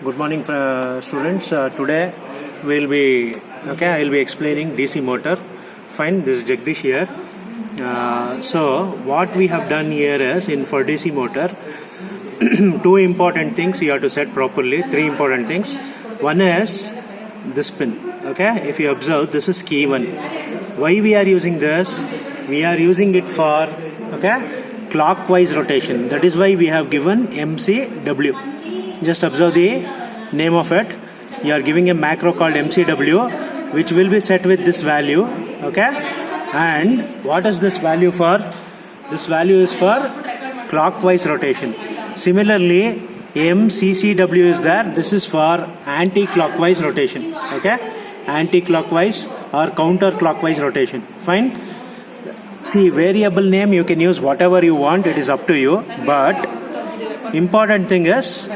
Good morning, students. Today we'll be I'll be explaining DC motor. Fine. This is Jagdish here. So what we have done here is for DC motor, two important things you have to set properly. Three important things. One is this pin. Okay. If you observe, this is key one. Why we are using this? We are using it for clockwise rotation. That is why we have given MCW. Just observe the name of it. You are giving a macro called MCW, which will be set with this value. Okay. And what is this value for? This value is for clockwise rotation. Similarly, MCCW is there. This is for anti-clockwise rotation. Okay. Anti-clockwise or counter-clockwise rotation. Fine. See, variable name you can use whatever you want. It is up to you. But important thing is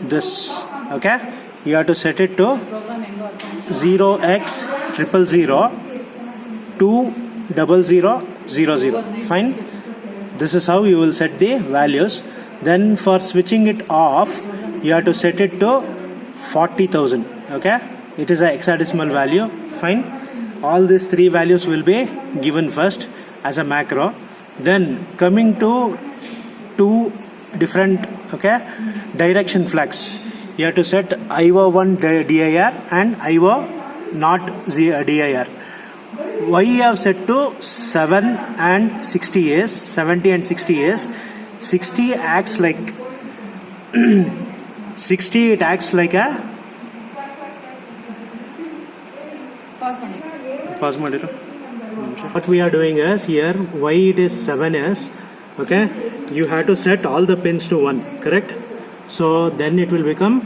this. Okay. You have to set it to 0x000 20000. Fine. This is how you will set the values. Then for switching it off, you have to set it to 40,000. Okay. It is a hexadecimal value. Fine. All these three values will be given first as a macro. Then coming to two different direction flags. You have to set IO1 DIR and IO0 DIR. Why you have set to 7 and 60 is 70 and 60 is 60 acts like 60 it acts like a pause ಮಾಡಿರು. What we are doing is here, why it is 7 is you have to set all the pins to 1, correct? So then it will become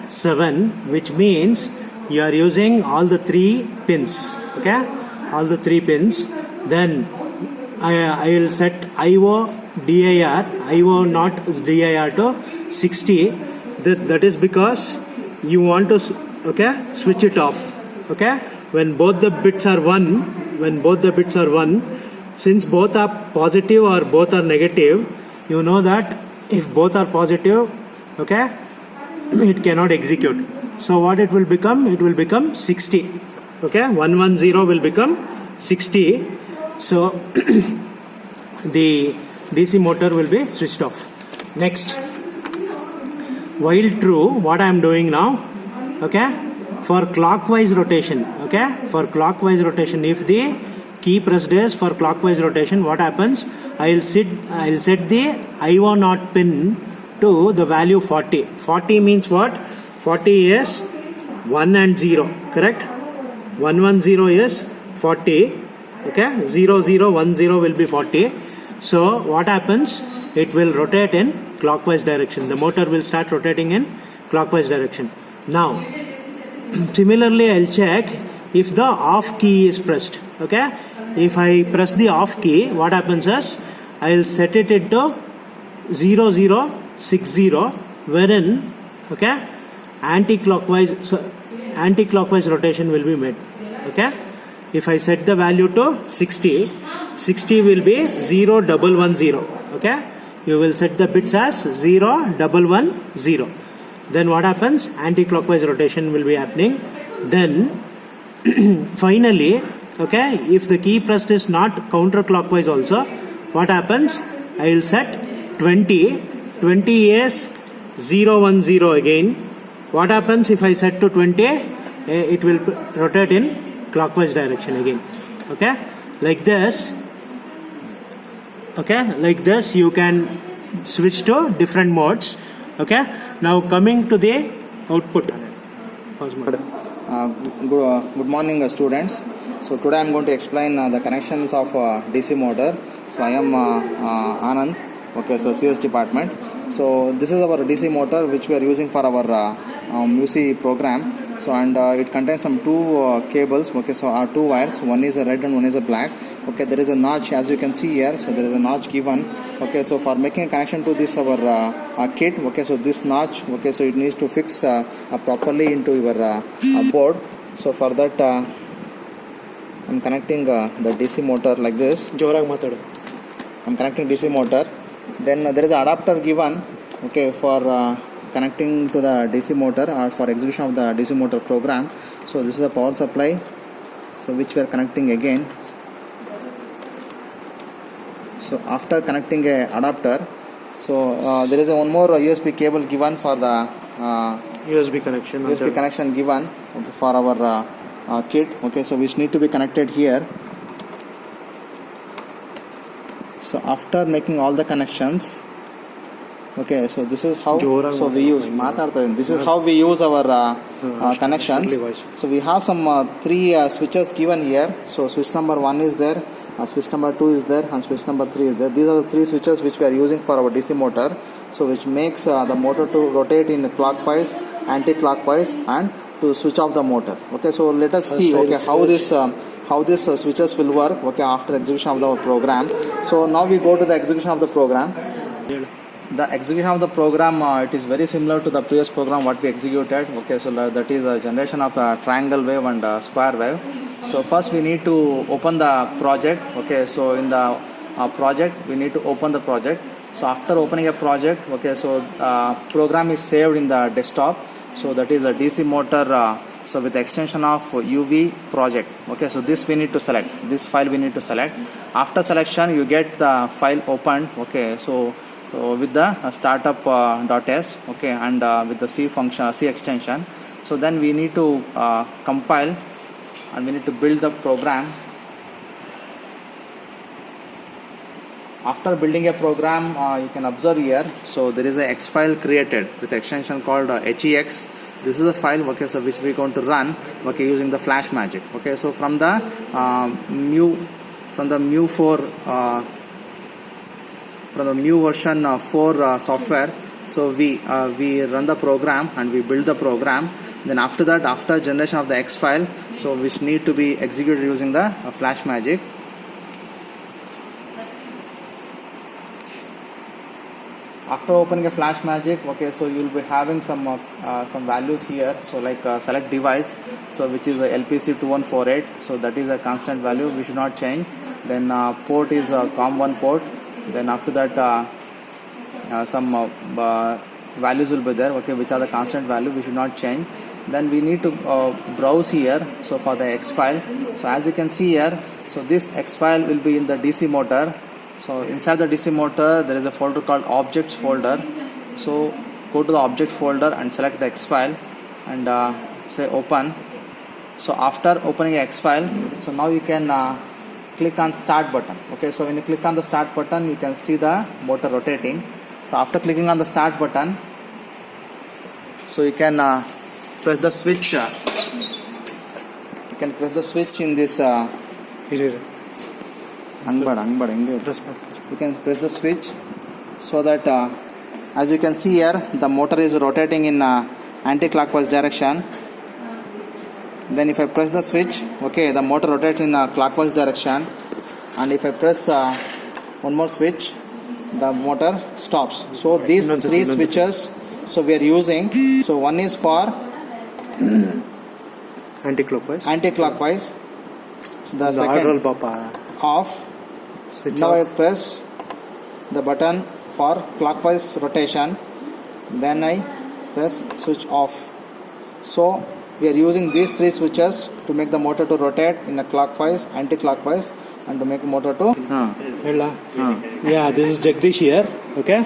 7, which means you are using all the three pins. All the three pins. Then I will set IO DIR, IO not DIR to 60. That is because you want to switch it off. When both the bits are 1, since both are positive or both are negative, you know that if both are positive, it cannot execute. So what it will become? It will become 60. 110 will become 60. So the DC motor will be switched off. Next, while true, what I am doing now? For clockwise rotation. For clockwise rotation, if the key pressed is for clockwise rotation, what happens? I'll set the IO0 pin to the value 40. 40 means what? 40 is 1 and 0, correct? 110 is 40. 0010 will be 40. So what happens? It will rotate in clockwise direction. The motor will start rotating in clockwise direction. Now, similarly, I'll check if the off key is pressed. If I press the off key, what happens is I'll set it into 0060, wherein anti-clockwise rotation will be made. If I set the value to 60 will be 0110. You will set the bits as 0110. Then what happens? Anti-clockwise rotation will be happening. Then finally, if the key pressed is not counterclockwise also, what happens? I will set 20. 20 is 010 again. What happens if I set to 20? It will rotate in clockwise direction again. Like this. Like this you can switch to different modes. Now coming to the output. Good morning, students. So today I am going to explain the connections of DC motor. So I am Anand. So CS department. So this is our DC motor which we are using for our MUSI program. So and it contains some two cables. So our two wires. One is a red and one is a black. There is a notch as you can see here. So there is a notch given. So for making a connection to this our kit. So this notch. So it needs to fix properly into your board. So for that I'm connecting the DC motor like this. I'm connecting DC motor. Then there is an adapter given for connecting to the DC motor or for execution of the DC motor program. So this is a power supply, so which we are connecting again. So after connecting a adapter, so there is a one more USB cable given for the USB connection. USB connection given, okay, for our kit, okay, so which need to be connected here. So after making all the connections, okay, so this is how, so we use this is how we use our connections. So we have some 3 switches given here. So switch number 1 is there, switch number 2 is there, and switch number 3 is there. These are the 3 switches which we are using for our DC motor, so which makes the motor to rotate in clockwise, anti-clockwise, and to switch off the motor. Okay, so let us see, okay, how this switches will work, okay, after execution of the program. So now we go to the execution of the program. The execution of the program, it is very similar to the previous program what we executed. Okay, so that is a generation of a triangle wave and square wave. So first we need to open the project. Okay, so in the project we need to open the project. So after opening a project, okay, so program is saved in the desktop. So that is a DC motor, so with the extension of UV project. Okay, so this we need to select, this file we need to select. After selection you get the file opened. Okay, so with the startup.s, okay, and with the C function, C extension. So then we need to compile and we need to build the program. After building a program, you can observe here, so there is a X file created with the extension called HEX. This is a file, okay, so which we are going to run, okay, using the FlashMagick. Okay, so from the Mu version 4 software, so we run the program and we build the program. Then after that, after generation of the X file, so which need to be executed using the FlashMagick. After opening a FlashMagick, okay, so you will be having some values here. So like select device, so which is a LPC 2148, so that is a constant value, we should not change. Then port is COM1 port. Then after that some values will be there, okay, which are the constant value, we should not change. Then we need to browse here, so for the X file. So as you can see here, so this X file will be in the DC motor. So inside the DC motor there is a folder called objects folder. So go to the object folder and select the X file and say open. So after opening X file, so now you can click on start button. Okay, so when you click on the start button, you can see the motor rotating. So after clicking on the start button, so you can press the switch. You can press the switch in this. You can press the switch so that as you can see here, the motor is rotating in anti-clockwise direction. Then if I press the switch, okay, the motor rotates in clockwise direction, and if I press one more switch, the motor stops. So these 3 switches, so we are using, so one is for anti-clockwise, so the second off. Now I press the button for clockwise rotation, then I press switch off. So we are using these 3 switches to make the motor to rotate in a clockwise, anti-clockwise, and to make the motor to Yeah, this is Jagdish here. Okay,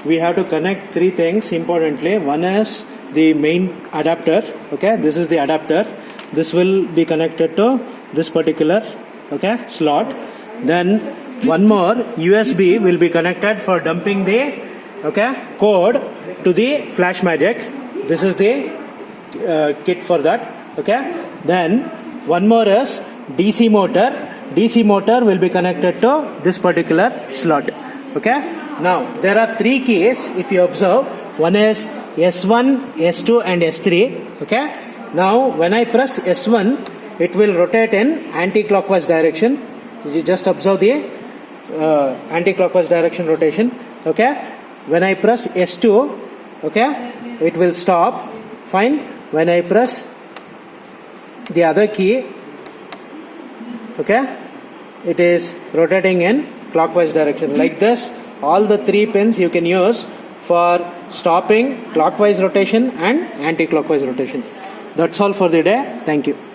we have to connect 3 things importantly. One is the main adapter. Okay, this is the adapter. This will be connected to this particular, okay, slot. Then one more USB will be connected for dumping the, okay, code to the FlashMagick. This is the kit for that. Okay, then one more is DC motor. DC motor will be connected to this particular slot. Okay, now there are 3 keys if you observe. One is S1, S2 and S3. Okay, now when I press S1, it will rotate in anti-clockwise direction. You just observe the anti-clockwise direction rotation. Okay, when I press S2, okay, it will stop. Fine. When I press the other key, okay, it is rotating in clockwise direction. Like this, all the 3 pins you can use for stopping, clockwise rotation and anti-clockwise rotation. That's all for the day. Thank you.